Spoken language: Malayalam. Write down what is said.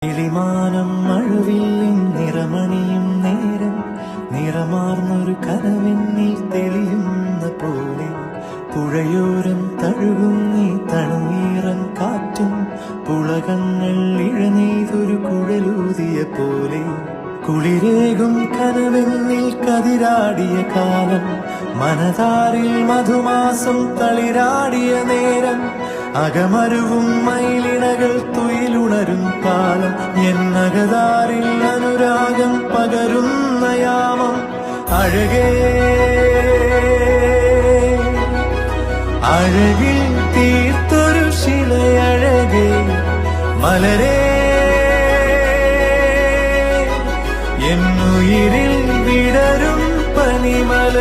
കിളിമാനം മഴവില്ലിൻ നിറമണിയും നേരം നിറമാർന്നൊരു കനവെന്നിൽ തെളിയുന്ന പോലെ പുഴയോരം തഴുകും നീ തണുനീറൻ കാറ്റും പുളകങ്ങൾ ഇഴനെയ്തൊരു കുഴലൂതിയ പോലെ കുളിരേകും കനവെന്നിൽ കതിരാടിയ കാലം മനതാരിൽ മധുമാസം തളിരാടിയ നേരം അകമരുവും മയിലിണകൾ തുയിലുണരും കാലം എന്നകതാരിൽ അനുരാഗം പകരുന്ന യാമം അഴകേ അഴകിൽ തീർത്തൊരു ശിലയഴകേ മലരേ എന്നുയിരിൽ വിടരും പനിമല